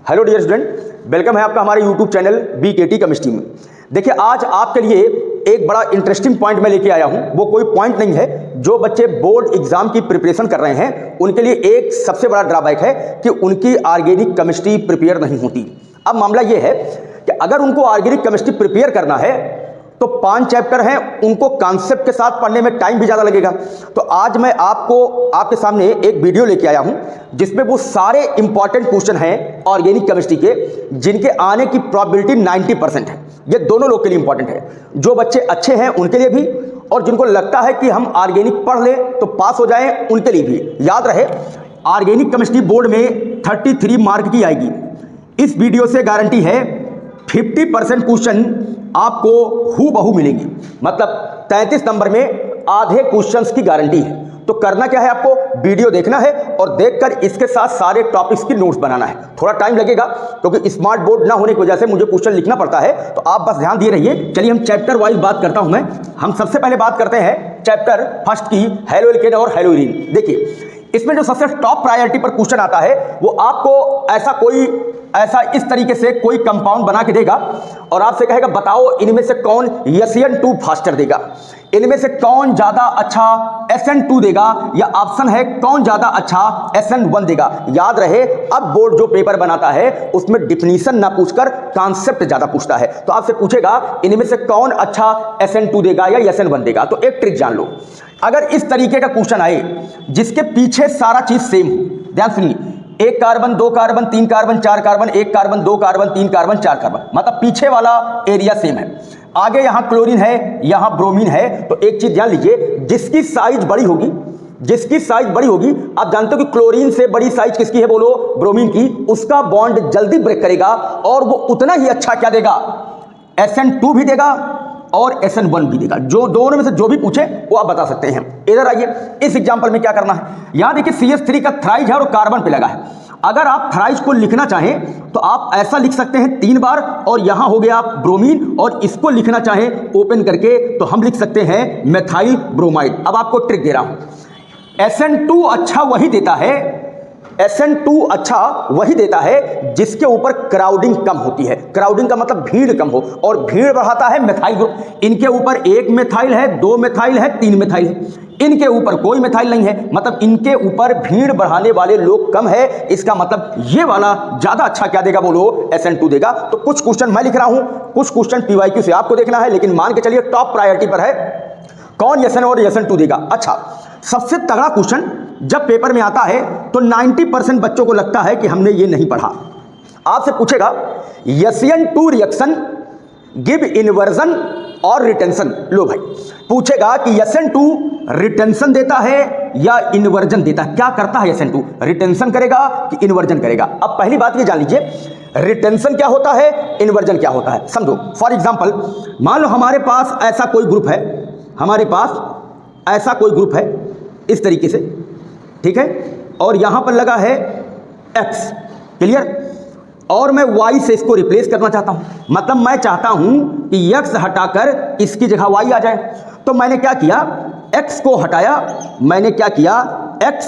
Hello dear student, welcome है आपका हमारे यूट्यूब चैनल BKT केमिस्ट्री में। देखिए आज आपके लिए एक बड़ा इंटरेस्टिंग पॉइंट मैं लेके आया हूं। वो कोई पॉइंट नहीं है, जो बच्चे बोर्ड एग्जाम की प्रिपरेशन कर रहे हैं उनके लिए एक सबसे बड़ा ड्रॉबैक है कि उनकी ऑर्गेनिक केमिस्ट्री प्रिपेयर नहीं होती। अब मामला ये है कि अगर उनको ऑर्गेनिक केमिस्ट्री प्रिपेयर करना है तो 5 चैप्टर हैं, उनको कॉन्सेप्ट के साथ पढ़ने में टाइम भी ज़्यादा लगेगा। तो आज मैं आपके सामने एक वीडियो लेके आया हूं जिसमें वो सारे इंपॉर्टेंट क्वेश्चन हैं ऑर्गेनिक केमिस्ट्री के, जिनके आने की प्रोबेबिलिटी 90% है। ये दोनों लोग के लिए इंपॉर्टेंट है, जो बच्चे अच्छे हैं उनके लिए भी, और जिनको लगता है कि हम ऑर्गेनिक पढ़ लें तो पास हो जाएं उनके लिए भी। याद रहे, ऑर्गेनिक केमिस्ट्री बोर्ड में 33 मार्क की आएगी। इस वीडियो से गारंटी है 50% क्वेश्चन आपको हूबहू मिलेंगे, मतलब 33 नंबर में आधे क्वेश्चंस की गारंटी है। तो करना क्या है, आपको वीडियो देखना है और देखकर इसके साथ सारे टॉपिक्स की नोट्स बनाना है। थोड़ा टाइम लगेगा क्योंकि स्मार्ट बोर्ड ना होने की वजह से मुझे क्वेश्चन लिखना पड़ता है, तो आप बस ध्यान दिए रहिए। चलिए हम चैप्टर वाइज बात करता हूं मैं। हम सबसे पहले बात करते हैं चैप्टर फर्स्ट की, हैलो एल्केन और हैलो एरीन। देखिए इसमें जो सबसे टॉप प्रायोरिटी पर क्वेश्चन आता है वो आपको ऐसा इस तरीके से कोई कंपाउंड बना के देगा और आपसे कहेगा बताओ इनमें से कौन SN2 फास्टर देगा, इनमें से कौन ज्यादा अच्छा SN2 देगा, या ऑप्शन है कौन ज्यादा अच्छा SN1 देगा। याद रहे, अब बोर्ड जो पेपर बनाता है उसमें डिफिनीशन ना पूछकर कॉन्सेप्ट ज्यादा पूछता है। तो आपसे पूछेगा इनमें से कौन अच्छा SN2 देगा या SN1 देगा। तो एक ट्रिक जान लो, अगर इस तरीके का क्वेश्चन आए जिसके पीछे सारा चीज सेम हो, ध्यान सुनिए, 1 carbon 2 carbon 3 carbon 4 carbon, 1 carbon 2 carbon 3 carbon 4 carbon, मतलब पीछे वाला एरिया सेम है। आगे यहां क्लोरीन है, यहां ब्रोमीन है, तो एक चीज ध्यान लीजिए, जिसकी साइज बड़ी होगी, आप जानते हो कि क्लोरीन से बड़ी साइज किसकी है, बोलो, ब्रोमीन की, उसका बॉन्ड जल्दी ब्रेक करेगा और वो उतना ही अच्छा क्या देगा, SN2 भी देगा और SN1 भी देगा। जो दोनों में से जो भी पूछे वो आप बता सकते हैं। इधर आइए, इस एग्जांपल में क्या करना है, यहां देखिए CH3 का थ्राइज है और कार्बन पे लगा है। अगर आप थ्राइज को लिखना चाहें तो आप ऐसा लिख सकते हैं 3 बार, और यहां हो गया आप ब्रोमीन, और इसको लिखना चाहें ओपन करके तो हम लिख सकते हैं मेथाइल ब्रोमाइड। अब आपको ट्रिक दे रहा हूं, SN2 अच्छा वही देता है, SN2 अच्छा वही देता है जिसके ऊपर क्राउडिंग कम होती है। क्राउडिंग का मतलब भीड़ कम हो, और भीड़ बढ़ाता है मेथाइल ग्रुप। इनके ऊपर 1 मेथाइल है, 2 मेथाइल है, 3 मेथाइल है, इनके ऊपर कोई मेथाइल नहीं है, मतलब इनके ऊपर भीड़ बढ़ाने वाले लोग कम है। इसका मतलब ये वाला ज्यादा अच्छा क्या देगा, बोलो, SN2 देगा। तो कुछ क्वेश्चन मैं लिख रहा हूं, कुछ क्वेश्चन PYQ से आपको देखना है, लेकिन मान के चलिए टॉप प्रायोरिटी पर है कौन SN और SN2 देगा। अच्छा, सबसे तगड़ा क्वेश्चन जब पेपर में आता है तो 90% बच्चों को लगता है कि हमने ये नहीं पढ़ा। आपसे पूछेगा SN2 रिएक्शन गिव इन्वर्जन और रिटेंशन। लो भाई, पूछेगा कि SN2 रिटेंशन देता है या इन्वर्जन देता है। क्या करता है SN2, रिटेंशन करेगा कि इन्वर्जन करेगा। अब पहली बात ये जान लीजिए, रिटेंशन क्या होता है, इन्वर्जन क्या होता है, समझो। फॉर एग्जांपल, मान लो हमारे पास ऐसा कोई ग्रुप है, इस तरीके से, ठीक है, और यहां पर लगा है X, क्लियर, और मैं Y से इसको रिप्लेस करना चाहता हूं, मतलब मैं चाहता हूं कि X हटाकर इसकी जगह Y आ जाए। तो मैंने क्या किया, X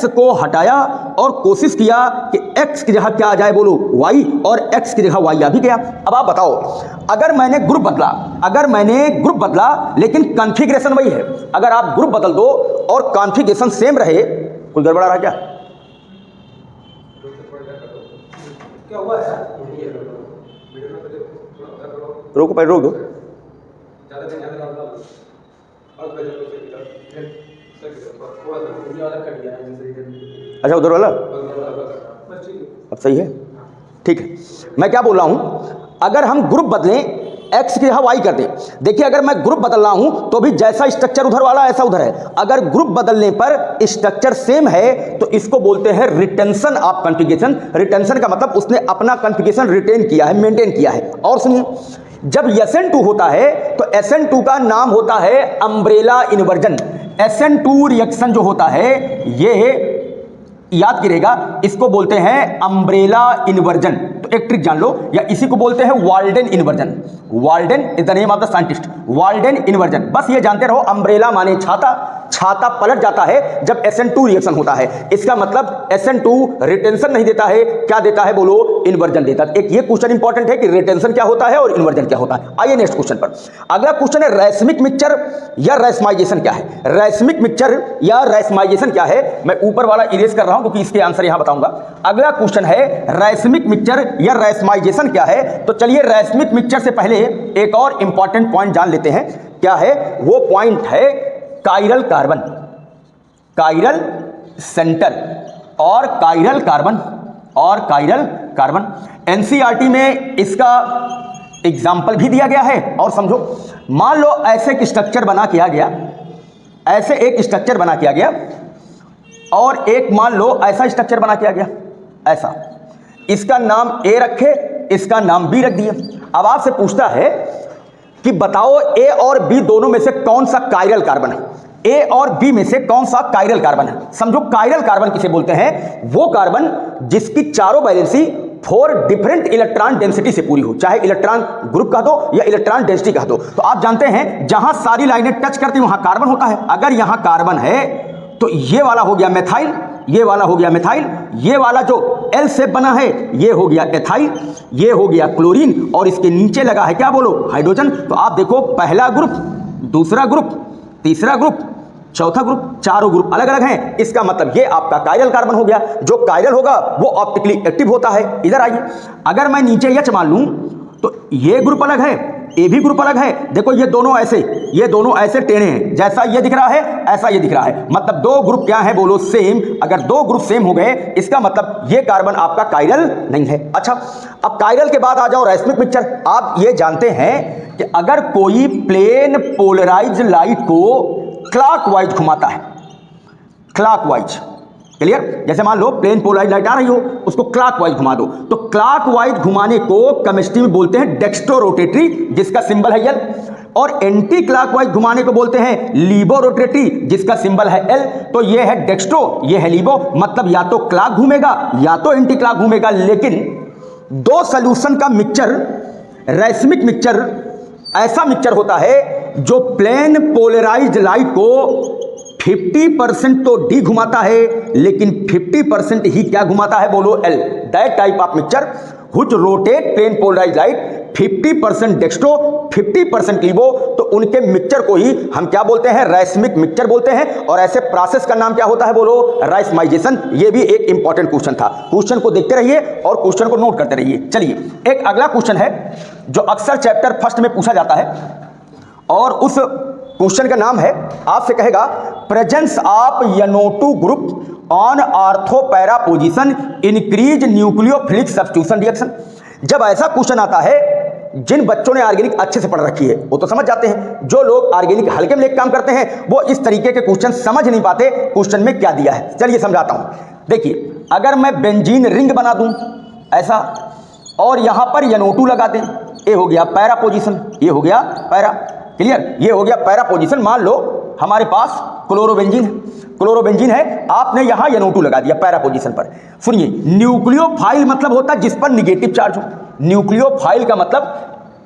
को हटाया और कोशिश किया कि X की जगह क्या आ जाए, बोलो, Y, और X की जगह Y आ भी गया। अब आप बताओ, अगर मैंने ग्रुप बदला लेकिन कॉन्फ़िगरेशन वही है, अगर आप ग्रुप बदल दो और कॉन्फ़िगरेशन सेम रहे, कोई गड़बड़ आ रहा क्या हुआ है? रोक दो। अच्छा, उधर वाला अब सही है, ठीक है। मैं क्या बोल रहा हूं, अगर हम ग्रुप बदलें, X की जगह Y कर दें। देखिए, अगर मैं ग्रुप बदल रहा हूं तो भी जैसा स्ट्रक्चर उधर वाला ऐसा उधर है। अगर ग्रुप बदलने पर स्ट्रक्चर सेम है तो इसको बोलते हैं रिटेंशन ऑफ कॉन्फ़िगरेशन। रिटेंशन का मतलब उसने अपना कॉन्फ़िगरेशन रिटेन किया है, मेंटेन किया है। और सुनिए, जब SN2 होता है तो SN2 का नाम होता है अम्ब्रेला इन्वर्जन। SN2 रिएक्शन जो होता है ये याद गिरेगा, इसको बोलते हैं अम्ब्रेला इन्वर्जन। तो एक ट्रिक जान लो, या इसी को बोलते हैं Walden inversion. Walden is the name of the scientist, Walden inversion. बस ये जानते रहो, अम्ब्रेला माने छाता, छाता पलट जाता है जब SN2 रिएक्शन होता है। इसका मतलब SN2 रिटेंशन नहीं देता है, क्या देता है बोलो, इन्वर्जन देता है। एक ये क्वेश्चन इंपॉर्टेंट है कि रिटेंशन क्या होता है और इन्वर्जन क्या होता है। आइए नेक्स्ट क्वेश्चन पर। अगला क्वेश्चन है रैस्मिक मिक्सचर या रैस्माइजेशन क्या है। रैस्मिक मिक्सचर या रैस्माइजेशन क्या है, मैं ऊपर वाला इरेज कर रहा हूं क्योंकि इसके आंसर यहां बताऊंगा। अगला क्वेश्चन है रैस्मिक मिक्सचर या रैस्माइजेशन क्या है। तो चलिए रैस्मिक मिक्सचर से पहले एक और इंपॉर्टेंट पॉइंट जान लेते हैं। क्या है वो पॉइंट है कायरल कार्बन, कायरल सेंटर और कायरल कार्बन और कायरल कार्बन। एनसीईआरटी में इसका एग्जाम्पल भी दिया गया है। और समझो, मान लो ऐसे एक स्ट्रक्चर बना किया गया, ऐसे एक स्ट्रक्चर बना किया गया और एक मान लो ऐसा स्ट्रक्चर बना किया गया, ऐसा। इसका नाम A रखे, इसका नाम B रख दिया। अब आपसे पूछता है कि बताओ A और B दोनों में से कौन सा कायरल कार्बन है। A और B में से कौन सा कायरल कार्बन है। समझो कायरल कार्बन किसे बोलते हैं, वो कार्बन जिसकी चारों वैलेंसी 4 डिफरेंट इलेक्ट्रॉन डेंसिटी से पूरी हो, चाहे इलेक्ट्रॉन ग्रुप कह दो या इलेक्ट्रॉन डेंसिटी कह दो। तो आप जानते हैं जहां सारी लाइनें टच करती वहां कार्बन होता है। अगर यहां कार्बन है तो ये वाला हो गया मेथाइल, ये वाला हो गया मिथाइल, ये वाला जो L से बना है ये हो गया एथाइल, ये हो गया क्लोरीन और इसके नीचे लगा है क्या बोलो, हाइड्रोजन। तो आप देखो पहला ग्रुप, दूसरा ग्रुप, तीसरा ग्रुप, चौथा ग्रुप, चारों ग्रुप अलग अलग हैं। इसका मतलब ये आपका कायरल कार्बन हो गया। जो कायरल होगा वो ऑप्टिकली एक्टिव होता है। इधर आइए, अगर मैं नीचे H मान लूं तो ये ग्रुप अलग है, ये भी ग्रुप अलग है। देखो ये दोनों ऐसे टेढ़े हैं, जैसा ये दिख रहा है ऐसा ये दिख रहा है। मतलब दो ग्रुप क्या है बोलो, सेम। अगर दो ग्रुप सेम हो गए इसका मतलब ये कार्बन आपका कायरल नहीं है। अच्छा, अब कायरल के बाद आ जाओ रैस्मिक मिक्सचर। आप ये जानते हैं कि अगर कोई प्लेन पोलराइज लाइट को क्लॉकवाइज घुमाता है, क्लॉकवाइज, क्लियर, जैसे मान लो प्लेन पोलराइज लाइट आ रही हो, उसको क्लॉकवाइज घुमा दो, तो क्लॉकवाइज घुमाने को केमिस्ट्री में बोलते हैं डेक्स्ट्रो रोटेटरी, जिसका सिंबल है L। और एंटी क्लॉकवाइज घुमाने को बोलते हैं लीबो रोटेटरी, जिसका सिंबल है L। तो ये है डेक्स्ट्रो, ये है लीबो। मतलब या तो क्लॉक घूमेगा या तो एंटी क्लॉक घूमेगा। लेकिन दो सोल्यूशन का मिक्सचर, रैस्मिक मिक्सचर ऐसा मिक्सचर होता है जो प्लेन पोलराइज्ड लाइट को 50% तो D घुमाता है लेकिन 50% ही क्या घुमाता है बोलो, L। That type of mixture which rotate plane polarized light 50% dextro 50% laevo, तो उनके मिक्सचर को ही हम क्या बोलते हैं, रैस्मिक मिक्सचर बोलते हैं। और ऐसे प्रोसेस का नाम क्या होता है बोलो, रैस्माइजेशन। ये भी एक इंपॉर्टेंट क्वेश्चन था। क्वेश्चन को देखते रहिए और क्वेश्चन को नोट करते रहिए। चलिए एक अगला क्वेश्चन है जो अक्सर चैप्टर फर्स्ट में पूछा जाता है और उस क्वेश्चन का नाम है, आपसे कहेगा presence of NO2 group on ortho para position increase nucleophilic substitution reaction. जब ऐसा क्वेश्चन आता है, जिन बच्चों ने ऑर्गेनिक अच्छे से पढ़ रखी है वो तो समझ जाते हैं, जो लोग ऑर्गेनिक हल्के में लेकर काम करते हैं वो इस तरीके के क्वेश्चन समझ नहीं पाते क्वेश्चन में क्या दिया है। चलिए समझाता हूं। देखिए अगर मैं बेंजीन रिंग बना दूं ऐसा और यहां पर NO2 लगा दें, ये हो गया पैरा पोजीशन, ये हो गया पैरा, क्लियर, ये हो गया पैरा पोजीशन। मान लो हमारे पास क्लोरोबेंजीन है, क्लोरोबेंजीन है, आपने यहां NO2 लगा दिया पैरा पोजीशन पर। सुनिए, न्यूक्लियोफाइल मतलब होता है जिस पर निगेटिव चार्ज हो। न्यूक्लियोफाइल का मतलब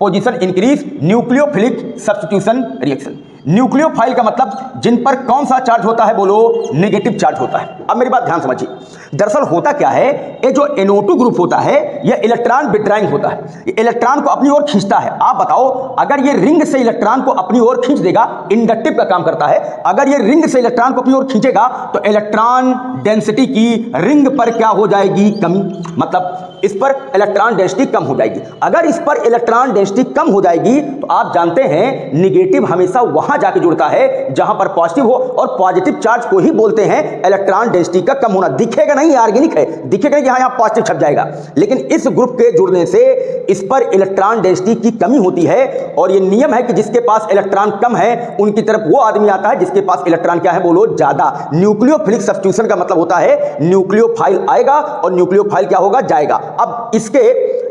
position increase nucleophilic substitution reaction. Nucleophile का मतलब जिन पर कौन सा चार्ज होता है बोलो, नेगेटिव चार्ज होता है। अब मेरी बात ध्यान समझिए, दरअसल होता क्या है, ये जो NO2 ग्रुप होता है यह इलेक्ट्रॉन विड्राइंग होता है, ये इलेक्ट्रॉन को अपनी ओर खींचता है। आप बताओ, अगर ये रिंग से इलेक्ट्रॉन को अपनी ओर खींच देगा, इंडक्टिव का काम करता है, अगर ये रिंग से इलेक्ट्रॉन को अपनी ओर खींचेगा तो इलेक्ट्रॉन डेंसिटी की रिंग पर क्या हो जाएगी, कमी। मतलब इस पर इलेक्ट्रॉन डेंसिटी कम हो जाएगी। अगर इस पर इलेक्ट्रॉन डेंसिटी कम हो जाएगी तो आप जानते हैं निगेटिव हमेशा वहां जाके जुड़ता है जहां पर पॉजिटिव हो, और पॉजिटिव चार्ज को ही बोलते हैं इलेक्ट्रॉन डेंसिटी का कम होना। दिखेगा नहीं, ऑर्गेनिक है, दिखेगा नहीं, यहां पॉजिटिव छप जाएगा, लेकिन इस ग्रुप के जुड़ने से इस पर इलेक्ट्रॉन डेंसिटी की कमी होती है। और ये नियम है कि जिसके पास इलेक्ट्रॉन कम है उनकी तरफ वो आदमी आता है जिसके पास इलेक्ट्रॉन क्या है बोलो, ज्यादा। न्यूक्लियोफिलिक सब्स्टिट्यूशन का मतलब होता है न्यूक्लियोफाइल आएगा और न्यूक्लियोफाइल क्या होगा, जाएगा। अब इसके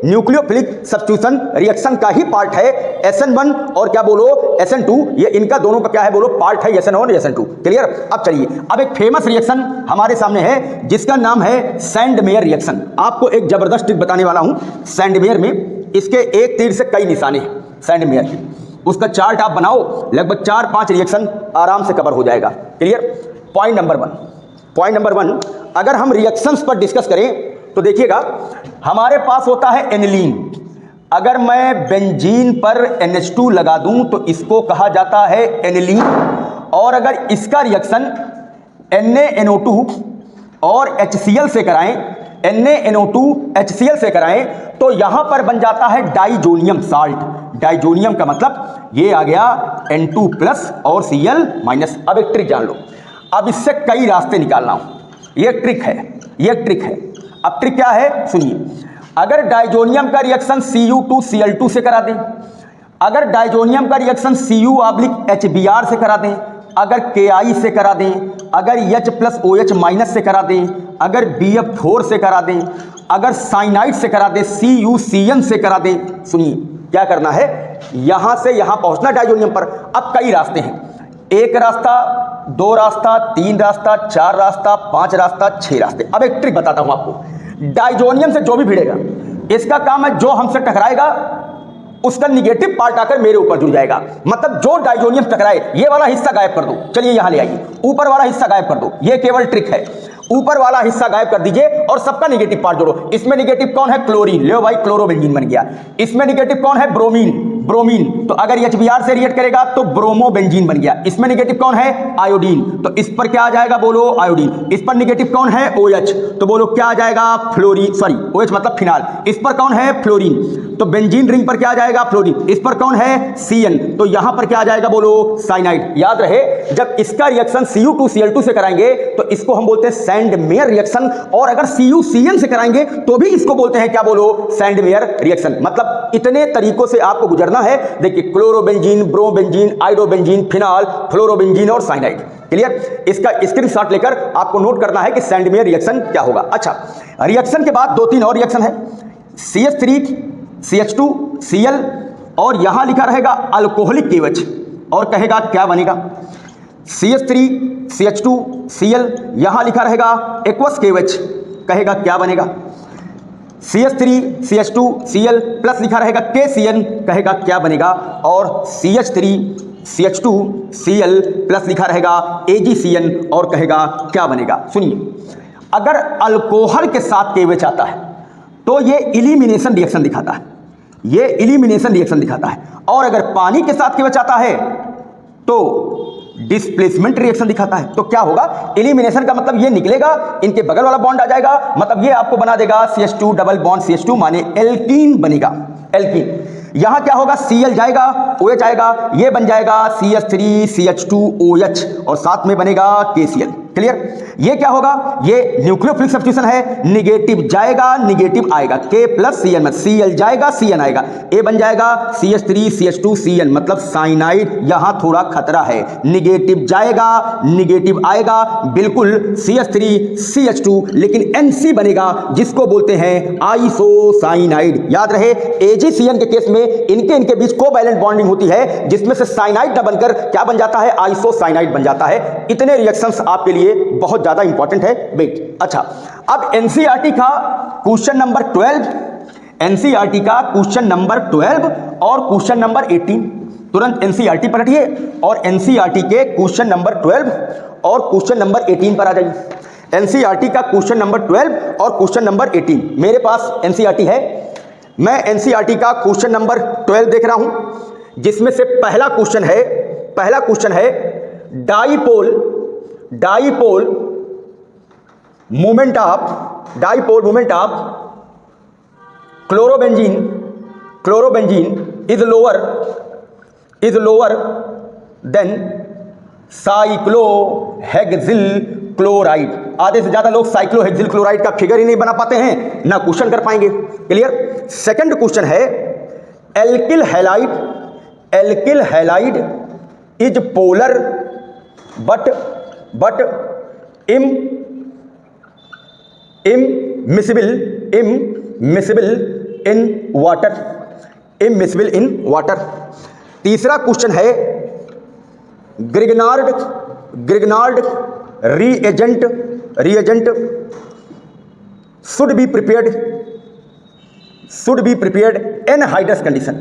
न्यूक्लियोफिलिक सब्स्टिट्यूशन रिएक्शन का ही पार्ट है SN1 और क्या बोलो SN2, ये इनका दोनों का क्या है बोलो पार्ट है SN1 और SN2। क्लियर। अब चलिए, अब एक फेमस रिएक्शन हमारे सामने है जिसका नाम है सैंडमेयर रिएक्शन। आपको एक जबरदस्त ट्रिक बताने वाला हूं सैंडमेयर में। इसके एक तीर से कई निशाने हैं सैंडमेयर के, उसका चार्ट आप बनाओ, लगभग 4-5 रिएक्शन आराम से कवर हो जाएगा। क्लियर। पॉइंट नंबर वन, अगर हम रिएक्शंस पर डिस्कस करें तो देखिएगा हमारे पास होता है एनिलीन। अगर मैं बेंजीन पर NH2 लगा दूं तो इसको कहा जाता है एनिलीन, और अगर इसका रिएक्शन NaNO2 और HCl से कराएं, NaNO2 HCl से कराएं तो यहां पर बन जाता है डाइजोनियम साल्ट। डाइजोनियम का मतलब ये आ गया N2+ और Cl-। अब एक ट्रिक जान लो, अब इससे कई रास्ते निकालना हूं, ये ट्रिक है। अब ट्रिक क्या है सुनिए। अगर डाइजोनियम का रिएक्शन Cu2Cl2 से करा दें, अगर डाइजोनियम का रिएक्शन Cu/HBr से करा दें, अगर Ki से करा दें, अगर H+OH- से करा दें, अगर BF4 से करा दें, अगर साइनाइड से करा दें, CuCN से करा दें, सुनिए क्या करना है, यहां से यहां पहुंचना डाइजोनियम पर। अब कई रास्ते हैं, 1 रास्ता, 2 रास्ता, 3 रास्ता, 4 रास्ता, 5 रास्ता, 6 रास्ते। अब एक ट्रिक बताता हूं आपको। डाइजोनियम से जो भी भिड़ेगा, इसका काम है जो हमसे टकराएगा उसका निगेटिव पार्ट आकर मेरे ऊपर जुड़ जाएगा। मतलब जो डाइजोनियम टकराए ये वाला हिस्सा गायब कर दो। चलिए यहां ले आइए, ऊपर वाला हिस्सा गायब कर दो, ये केवल ट्रिक है। ऊपर वाला हिस्सा गायब कर दीजिए और सबका निगेटिव पार्ट जोड़ो। इसमें निगेटिव कौन है, क्लोरीन, ले भाई क्लोरोबेंजीन बन गया। इसमें निगेटिव कौन है, ब्रोमीन, तो अगर HBr से रिएक्ट करेगा तो ब्रोमोबेंजीन बन गया। इसमें निगेटिव कौन है, आयोडीन, तो इस पर क्या आ जाएगा बोलो, आयोडीन। इस पर निगेटिव कौन है, OH, तो बोलो क्या आ जाएगा, OH मतलब फिनाल। इस पर कौन है, फ्लोरीन, तो बेंजीन रिंग पर क्या आ जाएगा, फ्लोरीन। इस पर कौन है, CN, तो यहां पर क्या आ जाएगा बोलो, साइनाइड। याद रहे, जब इसका रिएक्शन Cu2Cl2 से कराएंगे तो इसको हम बोलते हैं सैंडमेयर रिएक्शन, और अगर CuCN से कराएंगे तो भी इसको बोलते हैं क्या बोलो, सैंडमेयर रिएक्शन। मतलब इतने तरीकों से आपको गुजरना है। देखिए chlorobenzene, bromobenzene, iodobenzene, phenol, fluorobenzene और साइनाइड। क्लियर। इसका स्क्रीनशॉट लेकर आपको नोट करना है कि सैंडमेयर रिएक्शन क्या होगा। अच्छा, रिएक्शन के बाद 2-3 और रिएक्शन है, CH3CH2Cl, और यहां लिखा रहेगा अल्कोहलिक KOH, और कहेगा क्या बनेगा, CH3CH2Cl, यहां लिखा रहेगा एक्वस KOH, कहेगा क्या बनेगा, CH3CH2Cl प्लस लिखा रहेगा KCN, कहेगा क्या बनेगा, और CH3CH2Cl प्लस लिखा रहेगा AgCN, और कहेगा क्या बनेगा। सुनिए, अगर अल्कोहल के साथ KOH आता है तो ये इलिमिनेशन रिएक्शन दिखाता है, और अगर पानी के साथ KOH आता है तो डिस्प्लेसमेंट रिएक्शन दिखाता है। तो क्या होगा, एलिमिनेशन का मतलब ये निकलेगा, इनके बगल वाला बॉन्ड आ जाएगा, मतलब ये आपको बना देगा CH2 डबल बॉन्ड CH2 माने एल्कीन बनेगा, एल्कीन। यहां क्या होगा, Cl जाएगा, OH आएगा, ये बन जाएगा CH3CH2OH, और साथ में बनेगा KCl। क्लियर। ये क्या होगा, ये न्यूक्लियोफिलिक सब्स्टिट्यूशन है, निगेटिव जाएगा निगेटिव आएगा, K+Cn में Cl जाएगा Cn आएगा, ए बन जाएगा CH3CH2Cn, मतलब साइनाइड। यहां थोड़ा खतरा है, निगेटिव जाएगा निगेटिव आएगा, बिल्कुल CH3CH2, लेकिन NC बनेगा जिसको बोलते हैं आइसोसाइनाइड। याद रहे, AgCN के केस में इनके बीच कोवैलेंट बॉन्डिंग होती है, जिसमें से साइनाइड न बनकर क्या बन जाता है, आइसोसाइनाइड बन जाता है। इतने रिएक्शंस आपके लिए बहुत ज्यादा इंपॉर्टेंट है। वेट। अच्छा, अब NCERT का क्वेश्चन नंबर 12, NCERT का क्वेश्चन नंबर 12 और क्वेश्चन नंबर 18, तुरंत NCERT पलटिए और NCERT के क्वेश्चन नंबर 12 और क्वेश्चन नंबर 18 पर आ जाइए। NCERT का क्वेश्चन नंबर 12 और क्वेश्चन नंबर 18 मेरे पास NCERT है। मैं NCERT का क्वेश्चन नंबर 12 देख रहा हूं, जिसमें से पहला क्वेश्चन है dipole moment of chlorobenzene is lower than cyclohexyl chloride. आधे से ज्यादा लोग साइक्लोहेक्सिल क्लोराइड का फिगर ही नहीं बना पाते हैं, ना क्वेश्चन कर पाएंगे। क्लियर। सेकंड क्वेश्चन है alkyl halide is polar but immiscible in water, immiscible in water. तीसरा क्वेश्चन है Grignard reagent should be prepared anhydrous condition।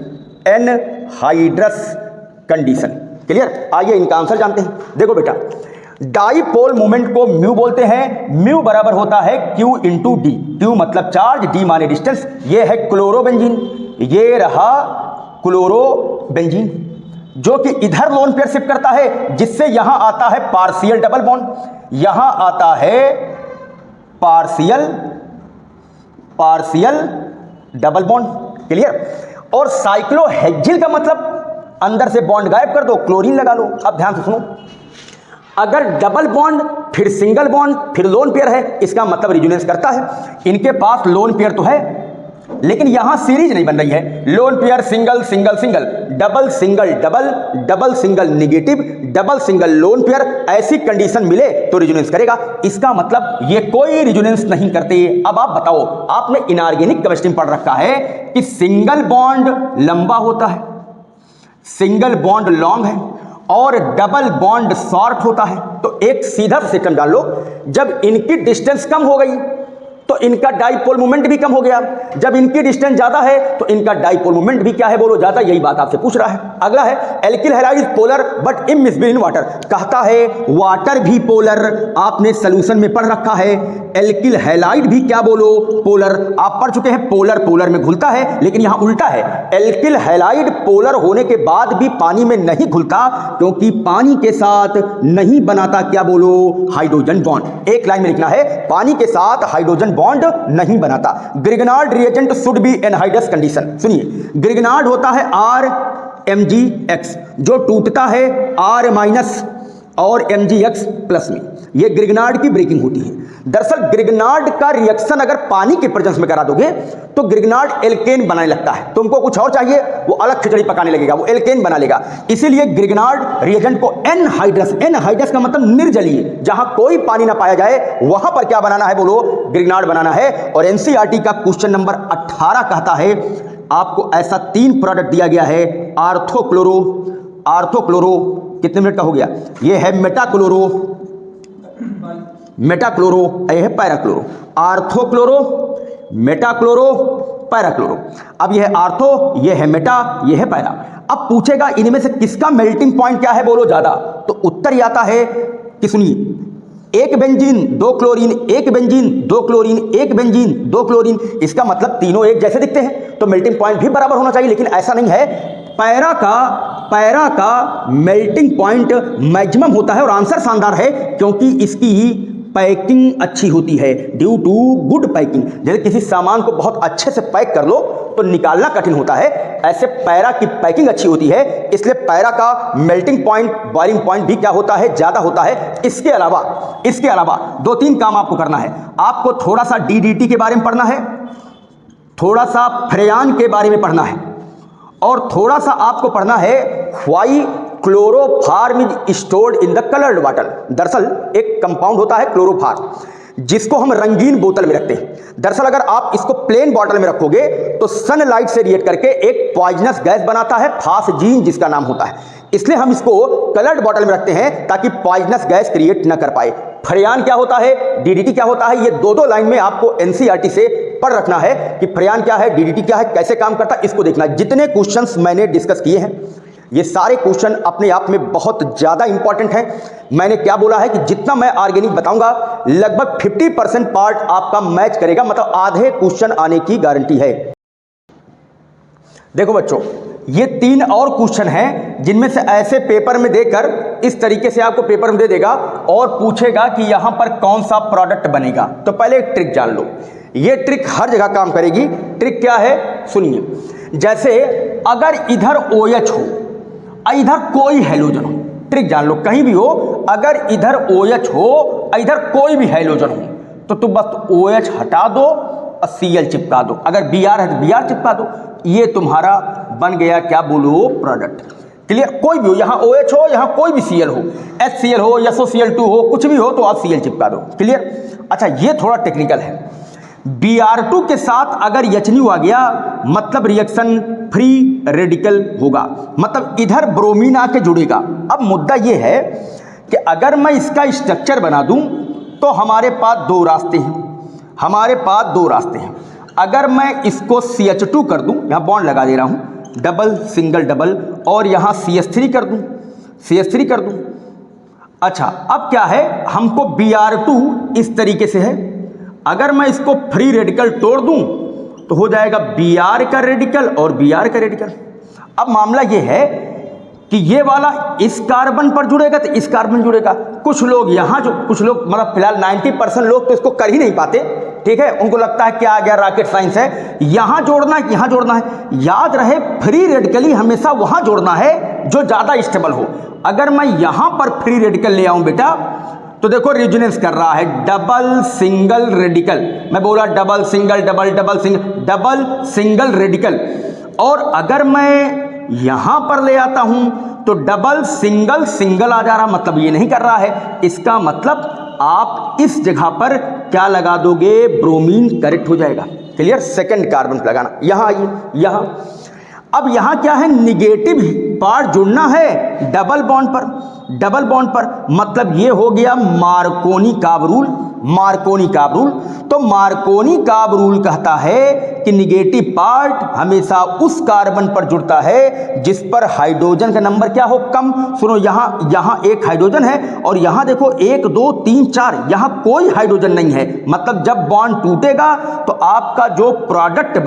Clear? आइए इनका आंसर जानते हैं। देखो बेटा, डाईपोल मोमेंट को म्यू बोलते हैं। म्यू बराबर होता है क्यू इंटू डी। क्यू मतलब चार्ज, डी माने डिस्टेंस। ये है क्लोरोबेंजीन, ये रहा क्लोरोबेंजीन, जो कि इधर लोन पेयर शिफ्ट करता है, जिससे यहां आता है पार्शियल डबल बॉन्ड, यहां आता है पार्शियल डबल बॉन्ड। क्लियर? और साइक्लोहेक्सिल का मतलब अंदर से बॉन्ड गायब कर दो, क्लोरीन लगा लो। अब ध्यान से सुनो, अगर डबल बॉन्ड फिर सिंगल बॉन्ड फिर लोन पेयर है, इसका मतलब रिजोनेंस करता है। इनके पास लोन पेयर तो है, लेकिन यहां सीरीज नहीं बन रही है। Lone pair single single single, double single double, double single negative, double single lone pair, ऐसी कंडीशन मिले तो रिजोनेंस करेगा। इसका मतलब ये कोई रिजोनेंस नहीं करते। अब आप बताओ, आपने इनऑर्गेनिक केमिस्ट्री में पढ़ रखा है कि सिंगल बॉन्ड लंबा होता है, सिंगल बॉन्ड लॉन्ग है, और डबल बॉन्ड शॉर्ट होता है। तो एक सीधा सिस्टम डाल लो, जब इनकी डिस्टेंस कम हो गई तो इनका डाईपोल मोमेंट भी कम हो गया, जब इनकी डिस्टेंस ज्यादा है तो इनका डाईपोल मोमेंट भी क्या है बोलो, ज्यादा। यही बात आपसे पूछ रहा है। अगला है alkyl halide is polar but immiscible in water. कहता है वाटर भी पोलर, आपने सोल्यूशन में पढ़ रखा है। एल्किल हैलाइड भी क्या बोलो, पोलर। आप पढ़ चुके हैं पोलर पोलर में घुलता है, लेकिन यहां उल्टा है। एल्किल हैलाइड पोलर होने के बाद भी पानी में नहीं घुलता, क्योंकि पानी के साथ नहीं बनाता क्या बोलो, हाइड्रोजन बॉन्ड। एक लाइन में लिखना है, पानी के साथ हाइड्रोजन बॉन्ड नहीं बनाता। Grignard reagent should be anhydrous condition. सुनिए, ग्रिग्नार्ड होता है RMgX, जो टूटता है R- और MgX प्लस में। यह ग्रिग्नार्ड की ब्रेकिंग होती है। दरअसल ग्रिग्नार्ड का रिएक्शन अगर पानी के प्रेजेंस में करा दोगे तो ग्रिग्नार्ड एल्केन बनाने लगता है। तुमको कुछ और चाहिए, वो अलग खिचड़ी पकाने लगेगा, वो एल्केन बना लेगा। इसीलिए ग्रिग्नार्ड रिएजेंट को एनहाइड्रस का मतलब निर्जलीय, जहां कोई पानी ना पाया जाए वहां पर क्या बनाना है बोलो, ग्रिग्नार्ड बनाना है। और एनसीईआरटी का क्वेश्चन नंबर 18 कहता है आपको ऐसा 3 प्रोडक्ट दिया गया है, आर्थोक्लोरो कितने मिनट का हो गया, ये है मेटाक्लोरो, यह है पैराक्लोरो। आर्थोक्लोरो, metachloro, parachloro. अब यह है आर्थो, यह है मेटा, यह है पैरा। अब पूछेगा इनमें से किसका मेल्टिंग पॉइंट क्या है बोलो ज्यादा, तो उत्तर ही आता है कि सुनिए, एक बेंजीन दो क्लोरीन, एक बेंजीन दो क्लोरीन, एक बेंजीन दो क्लोरीन। इसका मतलब तीनों एक जैसे दिखते हैं, तो मेल्टिंग पॉइंट भी बराबर होना चाहिए, लेकिन ऐसा नहीं है। पैरा का मेल्टिंग पॉइंट मैक्सिमम होता है, और आंसर शानदार है क्योंकि इसकी पैकिंग अच्छी होती है, ड्यू टू गुड पैकिंग। जैसे किसी सामान को बहुत अच्छे से पैक कर लो तो निकालना कठिन होता है, ऐसे पैरा की पैकिंग अच्छी होती है, इसलिए पैरा का मेल्टिंग पॉइंट, बॉइलिंग पॉइंट भी क्या होता है, ज्यादा होता है। इसके अलावा 2-3 काम आपको करना है। आपको थोड़ा सा DDT के बारे में पढ़ना है, थोड़ा सा फ्रेयान के बारे में पढ़ना है, और थोड़ा सा आपको पढ़ना है why chloroform is stored in the coloured water. दरअसल एक कंपाउंड होता है क्लोरोफार्म, जिसको हम रंगीन बोतल में रखते हैं। दरअसल अगर आप इसको प्लेन बॉटल में रखोगे तो सनलाइट से रिएक्ट करके एक पॉइजनस गैस बनाता है, फास्जीन जिसका नाम होता है। इसलिए हम इसको कलर्ड बॉटल में रखते हैं ताकि पॉइजनस गैस क्रिएट न कर पाए। फ्रेयान क्या होता है, DDT क्या होता है, ये दो लाइन में आपको एनसीईआरटी से पढ़ रखना है कि फ्रेयान क्या है, DDT क्या है, कैसे काम करता है, इसको देखना है। जितने क्वेश्चंस मैंने डिस्कस किए हैं ये सारे क्वेश्चन अपने आप में बहुत ज्यादा इंपॉर्टेंट हैं। मैंने क्या बोला है कि जितना मैं ऑर्गेनिक बताऊंगा लगभग 50% पार्ट आपका मैच करेगा, मतलब आधे क्वेश्चन आने की गारंटी है। देखो बच्चों, ये 3 और क्वेश्चन हैं जिनमें से ऐसे पेपर में देकर इस तरीके से आपको पेपर में दे देगा और पूछेगा कि यहां पर कौन सा प्रोडक्ट बनेगा। तो पहले एक ट्रिक जान लो, ये ट्रिक हर जगह काम करेगी। ट्रिक क्या है सुनिए, जैसे अगर इधर OH हो, इधर कोई हैलोजन हो, ट्रिक जान लो, कहीं भी हो, अगर इधर OH हो, इधर कोई भी हैलोजन हो, तो तुम बस OH हटा दो और Cl चिपका दो। अगर Br है तो Br चिपका दो। ये तुम्हारा बन गया क्या बोलो, प्रोडक्ट। क्लियर? कोई भी हो, यहां OH हो, यहां कोई भी Cl हो, HCl हो, SOCl2 हो, कुछ भी हो, तो आप Cl चिपका दो। क्लियर? अच्छा, ये थोड़ा टेक्निकल है। Br2 के साथ अगर HNU आ गया मतलब रिएक्शन फ्री रेडिकल होगा, मतलब इधर ब्रोमीन आके जुड़ेगा। अब मुद्दा यह है कि अगर मैं इसका स्ट्रक्चर बना दूं तो हमारे पास दो रास्ते हैं, अगर मैं इसको CH2 कर दूं, यहां बॉन्ड लगा दे रहा हूं, डबल सिंगल डबल, और यहां CH3 कर दूं, अच्छा अब क्या है, हमको Br2 इस तरीके से है, अगर मैं इसको फ्री रेडिकल तोड़ दूं तो हो जाएगा Br का रेडिकल और Br का रेडिकल। अब मामला ये है कि ये वाला इस कार्बन पर जुड़ेगा तो इस कार्बन जुड़ेगा। कुछ लोग मतलब फिलहाल 90% लोग तो इसको कर ही नहीं पाते, ठीक है, उनको लगता है क्या आ गया, रॉकेट साइंस है, यहां जोड़ना है, यहां जोड़ना है। याद रहे फ्री रेडिकली हमेशा वहां जोड़ना है जो ज्यादा स्टेबल हो। अगर मैं यहां पर फ्री रेडिकल ले आऊं बेटा तो देखो रेजोनेंस कर रहा है, डबल सिंगल रेडिकल, मैं बोला double single double single radical, और अगर मैं यहां पर ले आता हूं तो डबल सिंगल सिंगल आ जा रहा, मतलब ये नहीं कर रहा है, इसका मतलब आप इस जगह पर क्या लगा दोगे, ब्रोमीन करेक्ट हो जाएगा। क्लियर, सेकंड कार्बन लगाना, यहां आइए, यहां अब यहां क्या है, निगेटिव पार्ट जुड़ना है डबल बॉन्ड पर, मतलब ये हो गया मार्कोनी काब रूल। तो मार्कोनी काब रूल कहता है कि निगेटिव पार्ट हमेशा उस कार्बन पर जुड़ता है जिस पर हाइड्रोजन का नंबर क्या हो, कम। सुनो, यहां एक हाइड्रोजन है और यहां देखो 1 2 3 4, यहां कोई हाइड्रोजन नहीं है, मतलब जब बॉन्ड टूटेगा तो आपका जो प्रोडक्ट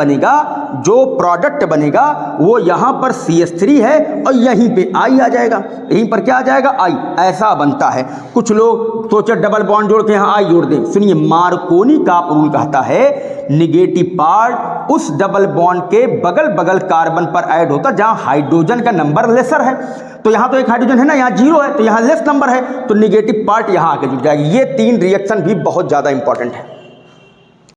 बनेगा वो यहां पर CH3 है और यहीं पे I आ जाएगा, यहीं पर क्या आ जाएगा, I, ऐसा बनता है। कुछ लोग सोचे डबल बॉन्ड जोड़ के यहां I जोड़ दें, सुनिए मार्कोनी का रूल कहता है निगेटिव पार्ट उस डबल बॉन्ड के बगल कार्बन पर ऐड होता जहां हाइड्रोजन का नंबर लेसर है। तो यहां तो एक हाइड्रोजन है ना, यहां 0 है तो यहां लेस नंबर है, तो निगेटिव पार्ट यहां आके जुड़ जाएगी। ये 3 रिएक्शन भी बहुत ज्यादा इंपॉर्टेंट है।